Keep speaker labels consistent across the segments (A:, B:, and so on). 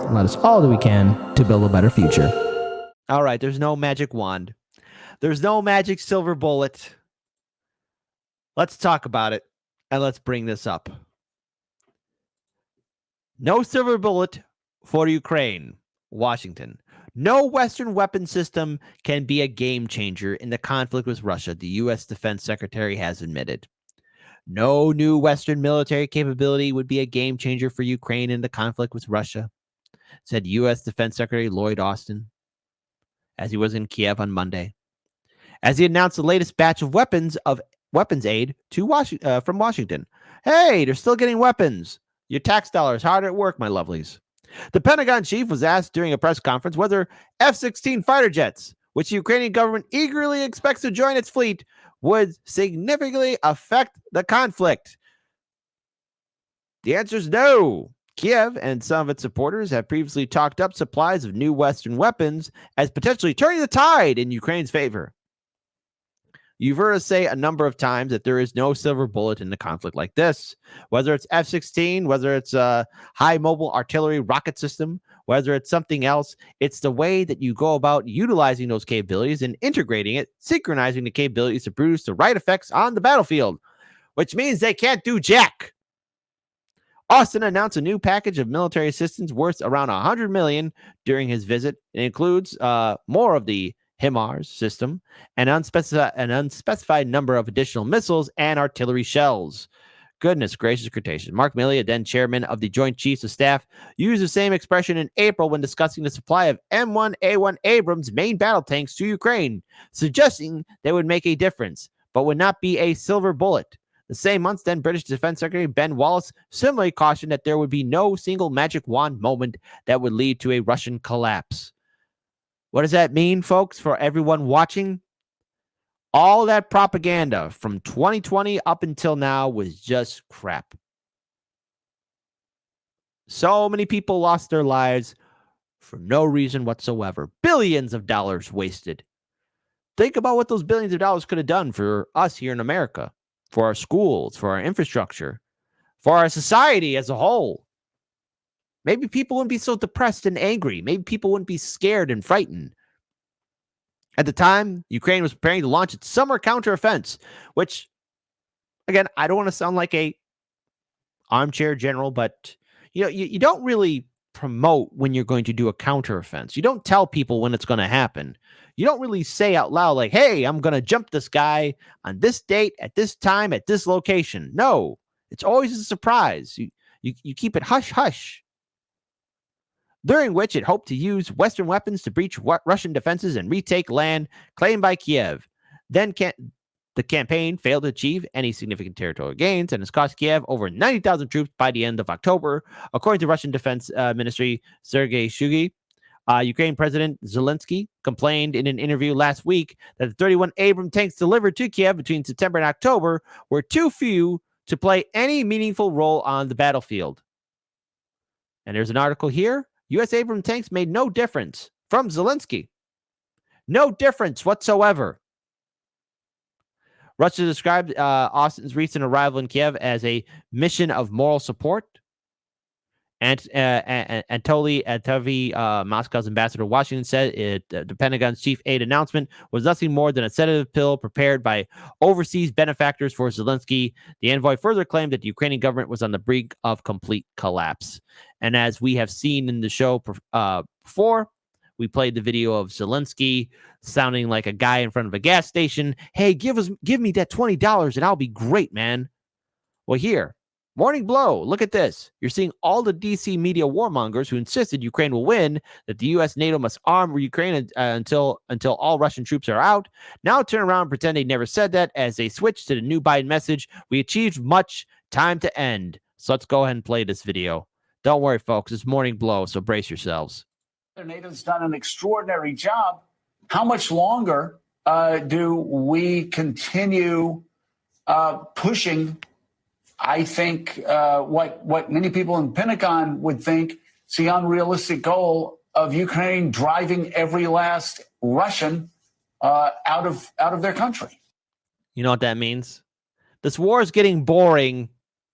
A: and let us all do we can to build a better future.
B: All right, there's no magic wand. There's no magic silver bullet. Let's talk about it, and let's bring this up. No silver bullet for Ukraine, Washington. No Western weapon system can be a game changer in the conflict with Russia, the U.S. Defense Secretary has admitted. No new Western military capability would be a game changer for Ukraine in the conflict with Russia, said U.S. Defense Secretary Lloyd Austin as he was in Kiev on Monday, as he announced the latest batch of weapons aid to from Washington. Hey, they're still getting weapons. Your tax dollars hard at work, my lovelies. The Pentagon chief was asked during a press conference whether F-16 fighter jets, which the Ukrainian government eagerly expects to join its fleet, would significantly affect the conflict. The answer is no. Kiev and some of its supporters have previously talked up supplies of new Western weapons as potentially turning the tide in Ukraine's favor. You've heard us say a number of times that there is no silver bullet in a conflict like this. Whether it's F-16, whether it's a high mobile artillery rocket system, whether it's something else, it's the way that you go about utilizing those capabilities and integrating it, synchronizing the capabilities to produce the right effects on the battlefield, which means they can't do jack. Austin announced a new package of military assistance worth around $100 million during his visit. It includes more of the HIMARS system, an unspecified number of additional missiles and artillery shells. Goodness gracious quotation. Mark Milley, a then chairman of the Joint Chiefs of Staff, used the same expression in April when discussing the supply of M1A1 Abrams main battle tanks to Ukraine, suggesting they would make a difference, but would not be a silver bullet. The same month, then British Defense Secretary Ben Wallace similarly cautioned that there would be no single magic wand moment that would lead to a Russian collapse. What does that mean, folks, for everyone watching? All that propaganda from 2020 up until now was just crap. So many people lost their lives for no reason whatsoever. Billions of dollars wasted. Think about what those billions of dollars could have done for us here in America, for our schools, for our infrastructure, for our society as a whole. Maybe people wouldn't be so depressed and angry. Maybe people wouldn't be scared and frightened. At the time, Ukraine was preparing to launch its summer counteroffensive, which, again, I don't want to sound like a armchair general, but you don't really promote when you're going to do a counteroffensive. You don't tell people when it's going to happen. You don't really say out loud like, hey, I'm going to jump this guy on this date, at this time, at this location. No, it's always a surprise. You keep it hush-hush. During which it hoped to use Western weapons to breach Russian defenses and retake land claimed by Kiev. Then the campaign failed to achieve any significant territorial gains and has cost Kiev over 90,000 troops by the end of October, according to Russian Defense Ministry Sergei Shoigu. Ukraine President Zelensky complained in an interview last week that the 31 Abrams tanks delivered to Kiev between September and October were too few to play any meaningful role on the battlefield. And there's an article here. U.S. Abrams tanks made no difference from Zelensky. No difference whatsoever. Russia described Austin's recent arrival in Kiev as a mission of moral support. And Anatoly Atavi, Moscow's ambassador to Washington, said the Pentagon's chief aid announcement was nothing more than a sedative pill prepared by overseas benefactors for Zelensky. The envoy further claimed that the Ukrainian government was on the brink of complete collapse. And as we have seen in the show before, we played the video of Zelensky sounding like a guy in front of a gas station. Hey, give me that $20 and I'll be great, man. Well, here. Morning blow. Look at this. You're seeing all the DC media warmongers who insisted Ukraine will win, that the U.S. NATO must arm Ukraine until all Russian troops are out. Now turn around and pretend they never said that as they switch to the new Biden message. We achieved much. Time to end. So let's go ahead and play this video. Don't worry, folks. It's morning blow, so brace yourselves.
C: NATO's done an extraordinary job. How much longer do we continue pushing? I think what many people in the Pentagon would think is the unrealistic goal of Ukraine driving every last Russian out of their country.
B: You know what that means? This war is getting boring.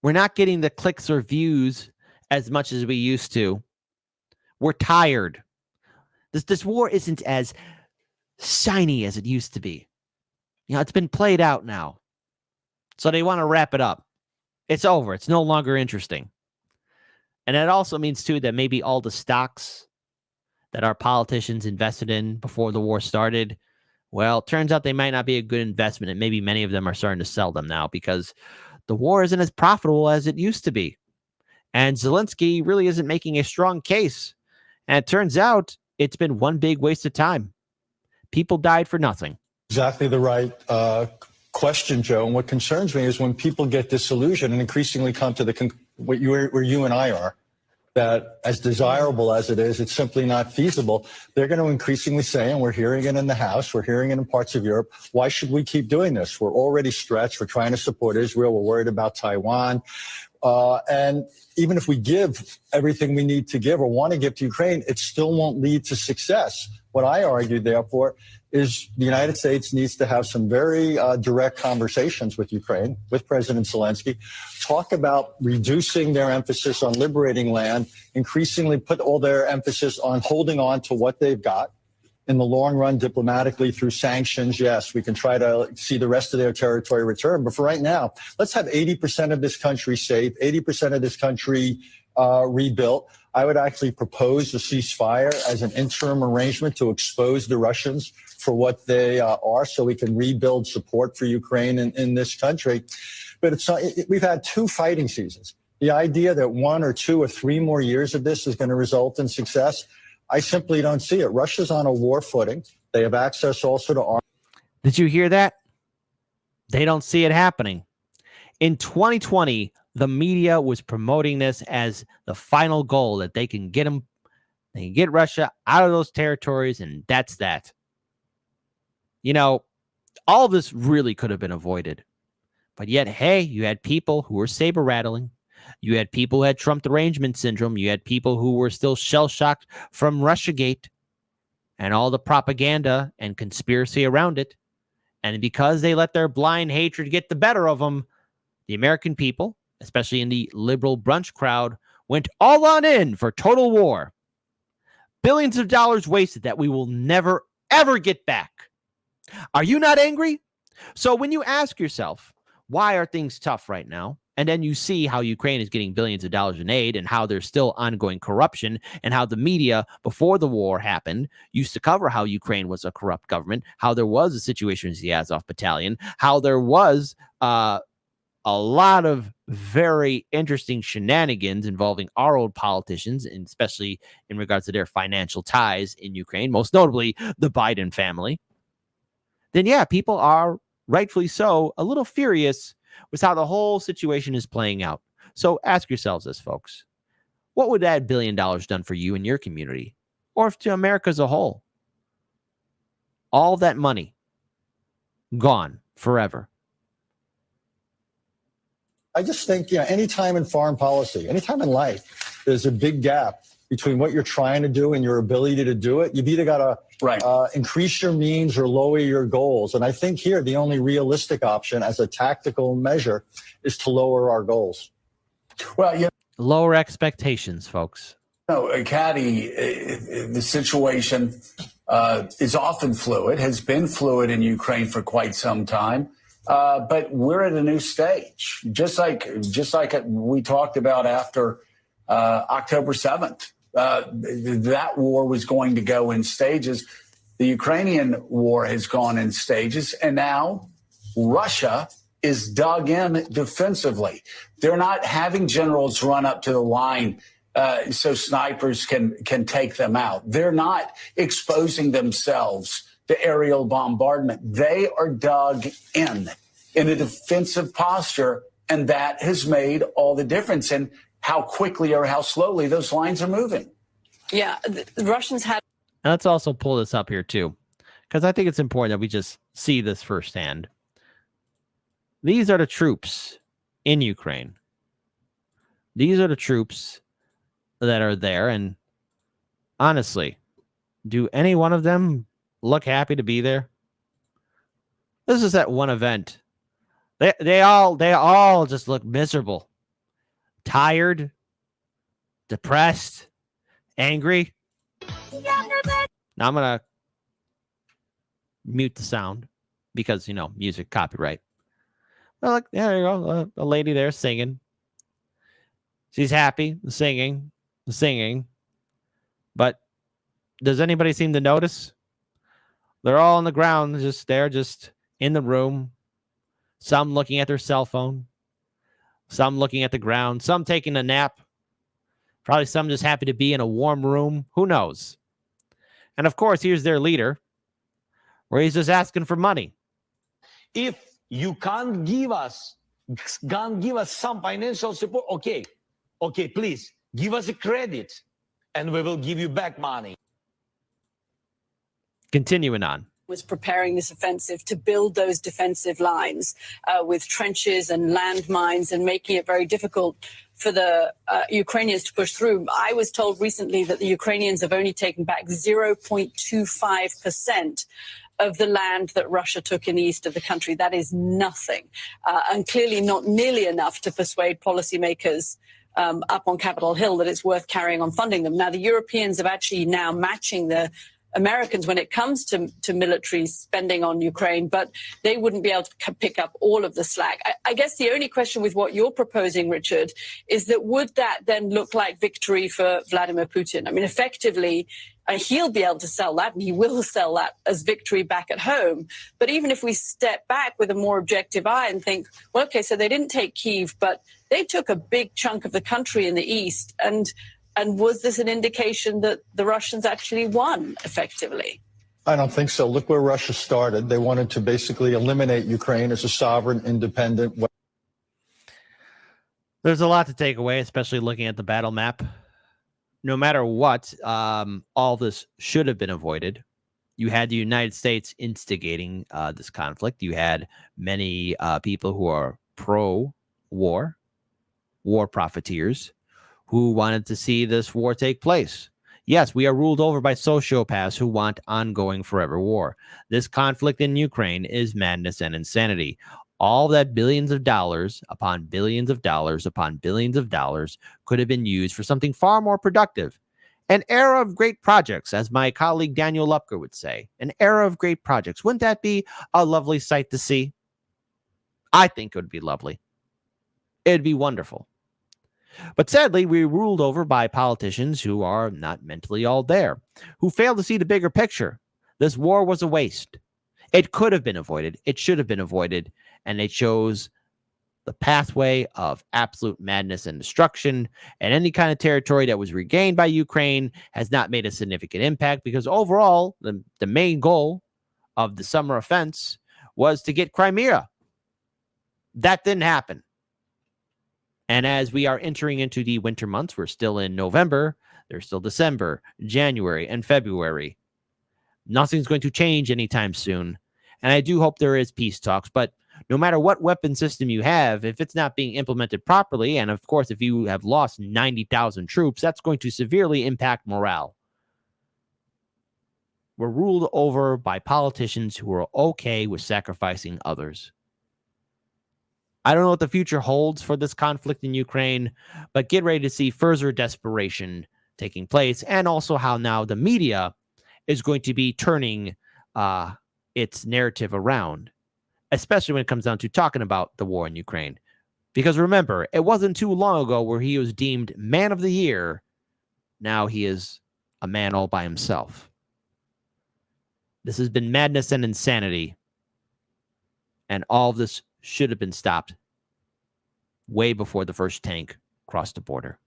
B: We're not getting the clicks or views as much as we used to. We're tired. This war isn't as shiny as it used to be. It's been played out now. So they want to wrap it up. It's over. It's no longer interesting. And that also means, too, that maybe all the stocks that our politicians invested in before the war started, well, turns out they might not be a good investment. And maybe many of them are starting to sell them now because the war isn't as profitable as it used to be. And Zelensky really isn't making a strong case. And it turns out it's been one big waste of time. People died for nothing.
D: Exactly the right question, Joe. And what concerns me is when people get disillusioned and increasingly come to where you and I are, that as desirable as it is, it's simply not feasible. They're going to increasingly say, and we're hearing it in the House, we're hearing it in parts of Europe, why should we keep doing this? We're already stretched. We're trying to support Israel. We're worried about Taiwan. And even if we give everything we need to give or want to give to Ukraine, it still won't lead to success. What I argue, therefore, is the United States needs to have some very direct conversations with Ukraine, with President Zelensky, talk about reducing their emphasis on liberating land, increasingly put all their emphasis on holding on to what they've got. In the long run, diplomatically through sanctions, yes, we can try to see the rest of their territory return. But for right now, let's have 80% of this country safe, 80% of this country rebuilt. I would actually propose a ceasefire as an interim arrangement to expose the Russians for what they are so we can rebuild support for Ukraine in this country. But we've had 2 fighting seasons. The idea that 1 or 2 or 3 more years of this is going to result in success, I simply don't see it. Russia's on a war footing. They have access also to arms.
B: Did you hear that? They don't see it happening. In 2020, the media was promoting this as the final goal, that they can get Russia out of those territories, and that's that. All of this really could have been avoided. But yet, hey, you had people who were saber rattling. You had people who had Trump derangement syndrome. You had people who were still shell-shocked from Russiagate and all the propaganda and conspiracy around it. And because they let their blind hatred get the better of them, the American people, especially in the liberal brunch crowd, went all on in for total war. Billions of dollars wasted that we will never, ever get back. Are you not angry? So when you ask yourself, why are things tough right now? And then you see how Ukraine is getting billions of dollars in aid and how there's still ongoing corruption and how the media before the war happened used to cover how Ukraine was a corrupt government, how there was a situation with the Azov battalion, how there was a lot of very interesting shenanigans involving our old politicians, and especially in regards to their financial ties in Ukraine, most notably the Biden family. Then, yeah, people are rightfully so a little furious with how the whole situation is playing out. So ask yourselves this, folks. What would that $1 billion done for you and your community, or to America as a whole? All that money gone forever.
D: I just think, anytime in foreign policy, anytime in life, there's a big gap between what you're trying to do and your ability to do it. You've either got to increase your means or lower your goals. And I think here the only realistic option as a tactical measure is to lower our goals.
C: Well,
B: lower expectations, folks.
C: Caddy, the situation is often fluid, has been fluid in Ukraine for quite some time. But we're at a new stage, just like we talked about after October 7th. That war was going to go in stages. The Ukrainian war has gone in stages, and now Russia is dug in defensively. They're not having generals run up to the line so snipers can take them out. They're not exposing themselves to aerial bombardment. They are dug in a defensive posture, and that has made all the difference in how quickly or how slowly those lines are moving.
E: Yeah, the Russians had.
B: And let's also pull this up here too, because I think it's important that we just see this firsthand. These are the troops in Ukraine. These are the troops that are there, and honestly, do any one of them look happy to be there? This is that one event. They all just look miserable, tired, depressed, angry. Now I'm going to mute the sound because, music copyright. Well, look, there you go. A lady there singing. She's happy, singing. But does anybody seem to notice? They're all on the ground, just in the room. Some looking at their cell phone. Some looking at the ground. Some taking a nap. Probably some just happy to be in a warm room. Who knows? And of course, here's their leader, where he's just asking for money.
F: If you can't give us some financial support, okay, please give us a credit and we will give you back money.
B: Continuing on.
E: Was preparing this offensive to build those defensive lines with trenches and landmines and making it very difficult for the Ukrainians to push through. I was told recently that the Ukrainians have only taken back 0.25% of the land that Russia took in the east of the country. That is nothing, and clearly not nearly enough to persuade policymakers up on Capitol Hill that it's worth carrying on funding them. Now, the Europeans are actually now matching the Americans when it comes to military spending on Ukraine, but they wouldn't be able to pick up all of the slack. I guess the only question with what you're proposing, Richard, is that would that then look like victory for Vladimir Putin? I mean, effectively, he'll be able to sell that, and he will sell that as victory back at home. But even if we step back with a more objective eye and think, well, okay, so they didn't take Kyiv, but they took a big chunk of the country in the east, and was this an indication that the Russians actually won effectively?
D: I don't think so. Look where Russia started. They wanted to basically eliminate Ukraine as a sovereign, independent.
B: There's a lot to take away, especially looking at the battle map. No matter what, all this should have been avoided. You had the United States instigating this conflict. You had many people who are pro-war, war profiteers, who wanted to see this war take place. Yes, we are ruled over by sociopaths who want ongoing forever war. This conflict in Ukraine is madness and insanity. All that billions of dollars upon billions of dollars upon billions of dollars could have been used for something far more productive. An era of great projects, as my colleague Daniel Lupker would say. An era of great projects. Wouldn't that be a lovely sight to see? I think it would be lovely. It'd be wonderful. But sadly, we're ruled over by politicians who are not mentally all there, who fail to see the bigger picture. This war was a waste. It could have been avoided. It should have been avoided. And they chose the pathway of absolute madness and destruction. And any kind of territory that was regained by Ukraine has not made a significant impact because overall, the main goal of the summer offense was to get Crimea. That didn't happen. And as we are entering into the winter months, we're still in November, there's still December, January, and February. Nothing's going to change anytime soon. And I do hope there is peace talks, but no matter what weapon system you have, if it's not being implemented properly, and of course, if you have lost 90,000 troops, that's going to severely impact morale. We're ruled over by politicians who are okay with sacrificing others. I don't know what the future holds for this conflict in Ukraine, but get ready to see further desperation taking place, and also how now the media is going to be turning its narrative around, especially when it comes down to talking about the war in Ukraine. Because remember, it wasn't too long ago where he was deemed man of the year. Now he is a man all by himself. This has been madness and insanity, and all of this should have been stopped way before the first tank crossed the border.